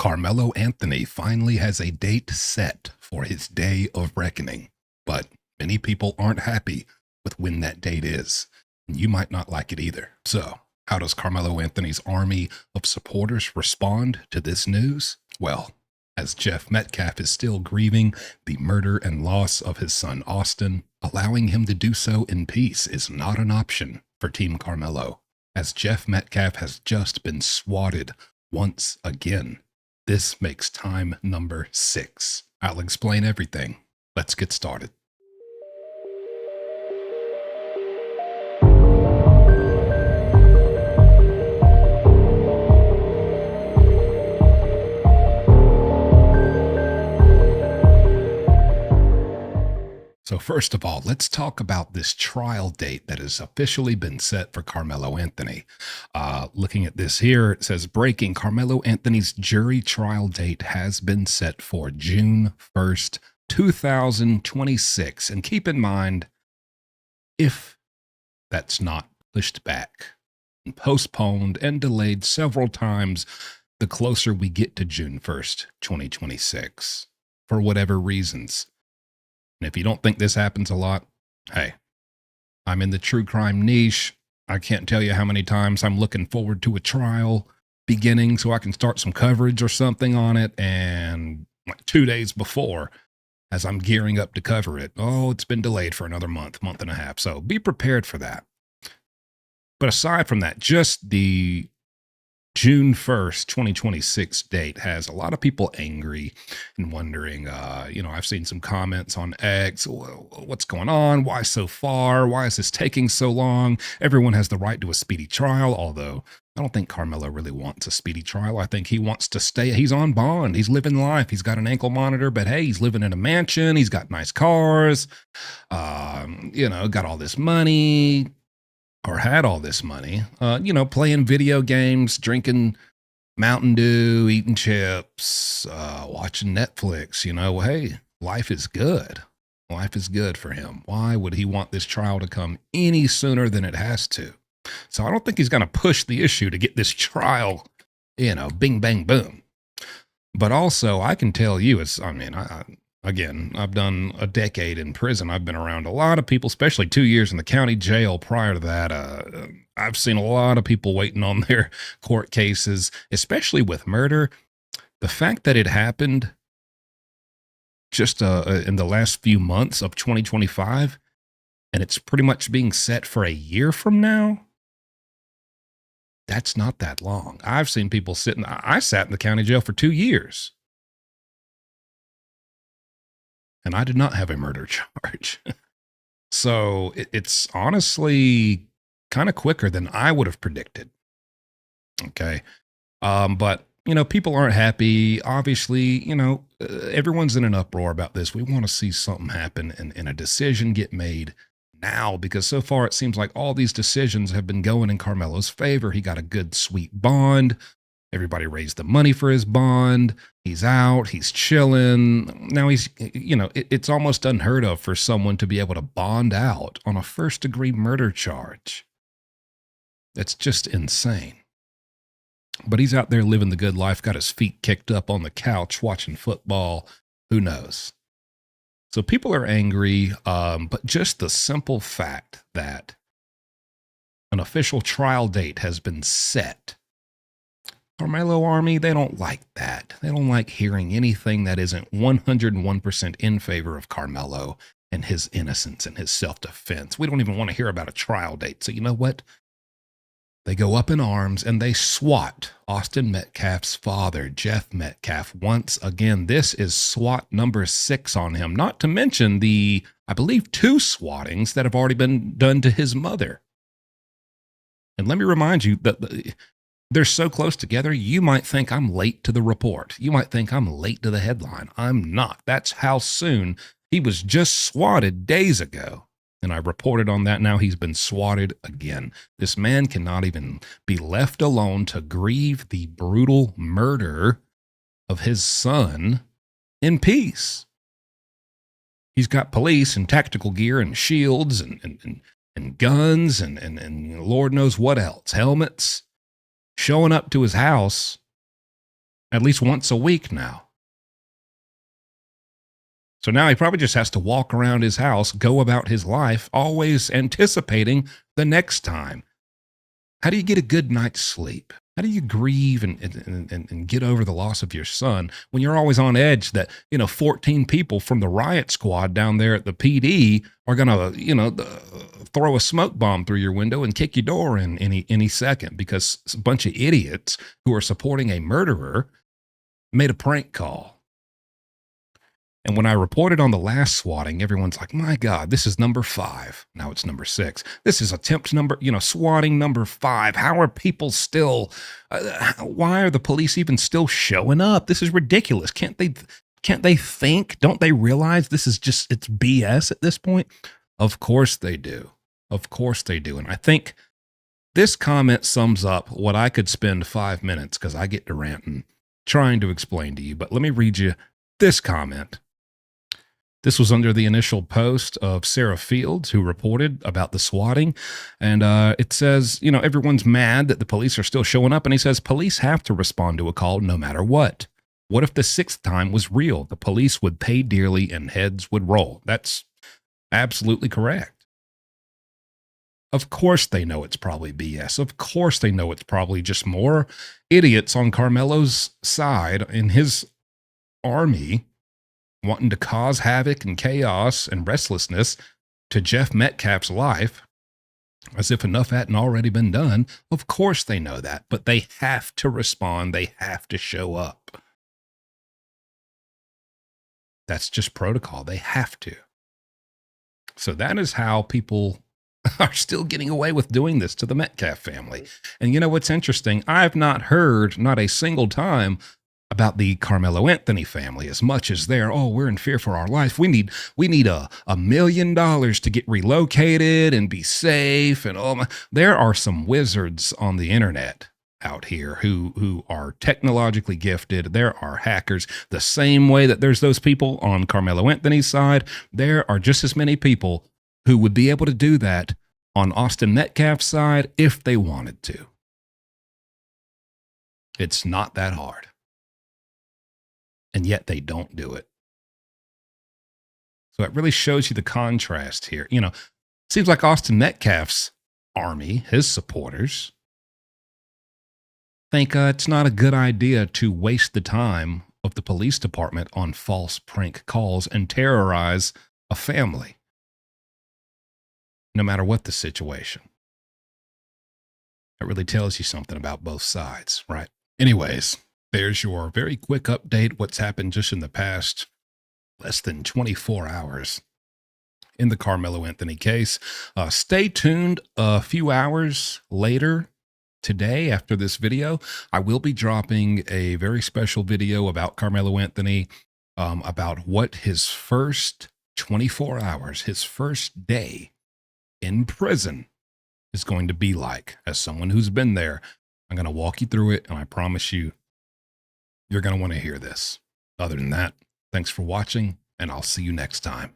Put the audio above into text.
Carmelo Anthony finally has a date set for his day of reckoning, but many people aren't happy with when that date is. And you might not like it either. So, how does Carmelo Anthony's army of supporters respond to this news? Well, as Jeff Metcalf is still grieving the murder and loss of his son Austin, allowing him to do so in peace is not an option for Team Carmelo, as Jeff Metcalf has just been swatted once again. This makes time number 6. I'll explain everything. Let's get started. So first of all, let's talk about this trial date that has officially been set for Carmelo Anthony. Looking at this here, it says breaking: Carmelo Anthony's jury trial date has been set for June 1st, 2026. And keep in mind, if that's not pushed back and postponed and delayed several times, the closer we get to June 1st, 2026, for whatever reasons. And if you don't think this happens a lot, hey, I'm in the true crime niche. I can't tell you how many times I'm looking forward to a trial beginning so I can start some coverage or something on it. And like 2 days before, as I'm gearing up to cover it, oh, it's been delayed for another month and a half. So be prepared for that. But aside from that, just the June 1st, 2026 date has a lot of people angry and wondering, I've seen some comments on X, what's going on? Why so far? Why is this taking so long? Everyone has the right to a speedy trial, although I don't think Carmelo really wants a speedy trial. I think he wants to stay. He's on bond. He's living life. He's got an ankle monitor, but hey, he's living in a mansion. He's got nice cars, got all this money. Or had all this money, playing video games, drinking Mountain Dew, eating chips, watching Netflix. Hey, life is good. Life is good for him. Why would he want this trial to come any sooner than it has to? So I don't think he's going to push the issue to get this trial, bing, bang, boom. But also, I can tell you, Again, I've done a decade in prison. I've been around a lot of people, especially 2 years in the county jail. Prior to that, I've seen a lot of people waiting on their court cases, especially with murder. The fact that it happened just in the last few months of 2025, and it's pretty much being set for a year from now, that's not that long. I've seen people I sat in the county jail for 2 years. And I did not have a murder charge. So it's honestly kind of quicker than I would have predicted. Okay. But, people aren't happy. Obviously, everyone's in an uproar about this. We want to see something happen and a decision get made now, because so far it seems like all these decisions have been going in Carmelo's favor. He got a good, sweet bond. Everybody raised the money for his bond. He's out. He's chilling. Now it's almost unheard of for someone to be able to bond out on a first-degree murder charge. That's just insane. But he's out there living the good life, got his feet kicked up on the couch, watching football. Who knows? So people are angry, but just the simple fact that an official trial date has been set, Carmelo Army, they don't like that. They don't like hearing anything that isn't 101% in favor of Carmelo and his innocence and his self-defense. We don't even want to hear about a trial date. So you know what? They go up in arms and they swat Austin Metcalf's father, Jeff Metcalf, once again. This is SWAT number 6 on him, not to mention the, I believe, 2 swattings that have already been done to his mother. And let me remind you that they're so close together, you might think I'm late to the report. You might think I'm late to the headline. I'm not. That's how soon. He was just swatted days ago. And I reported on that. Now he's been swatted again. This man cannot even be left alone to grieve the brutal murder of his son in peace. He's got police and tactical gear and shields and guns and Lord knows what else, helmets, showing up to his house at least once a week now. So now he probably just has to walk around his house, go about his life, always anticipating the next time. How do you get a good night's sleep? How do you grieve and get over the loss of your son when you're always on edge that, 14 people from the riot squad down there at the PD are going to, throw a smoke bomb through your window and kick your door in any second because a bunch of idiots who are supporting a murderer made a prank call. And when I reported on the last swatting, everyone's like, my God, this is number 5. Now it's number 6. This is attempt number, swatting number 5. How are people still, why are the police even still showing up? This is ridiculous. Can't they think? Don't they realize this is just, it's BS at this point? Of course they do. Of course they do. And I think this comment sums up what I could spend 5 minutes, because I get to ranting, trying to explain to you. But let me read you this comment. This was under the initial post of Sarah Fields, who reported about the swatting. And it says, everyone's mad that the police are still showing up. And he says, police have to respond to a call no matter what. What if the 6th time was real? The police would pay dearly and heads would roll. That's absolutely correct. Of course they know it's probably BS. Of course they know it's probably just more idiots on Karmelo's side in his army wanting to cause havoc and chaos and restlessness to Jeff Metcalf's life, as if enough hadn't already been done. Of course they know that, but they have to respond. They have to show up. That's just protocol. They have to. So that is how people are still getting away with doing this to the Metcalf family. And you know what's interesting? I've not heard, not a single time, about the Karmelo Anthony family as much as they're, we're in fear for our life. We need $1 million to get relocated and be safe. And there are some wizards on the internet out here who are technologically gifted. There are hackers. The same way that there's those people on Karmelo Anthony's side, there are just as many people who would be able to do that on Austin Metcalf's side if they wanted to. It's not that hard. And yet they don't do it. So it really shows you the contrast here. Seems like Austin Metcalf's army, his supporters, think it's not a good idea to waste the time of the police department on false prank calls and terrorize a family, no matter what the situation. It really tells you something about both sides, right? Anyways, there's your very quick update, what's happened just in the past less than 24 hours in the Karmelo Anthony case. Stay tuned a few hours later today after this video. I will be dropping a very special video about Karmelo Anthony, about what his first 24 hours, his first day in prison is going to be like. As someone who's been there, I'm going to walk you through it, and I promise you, you're going to want to hear this. Other than that, thanks for watching, and I'll see you next time.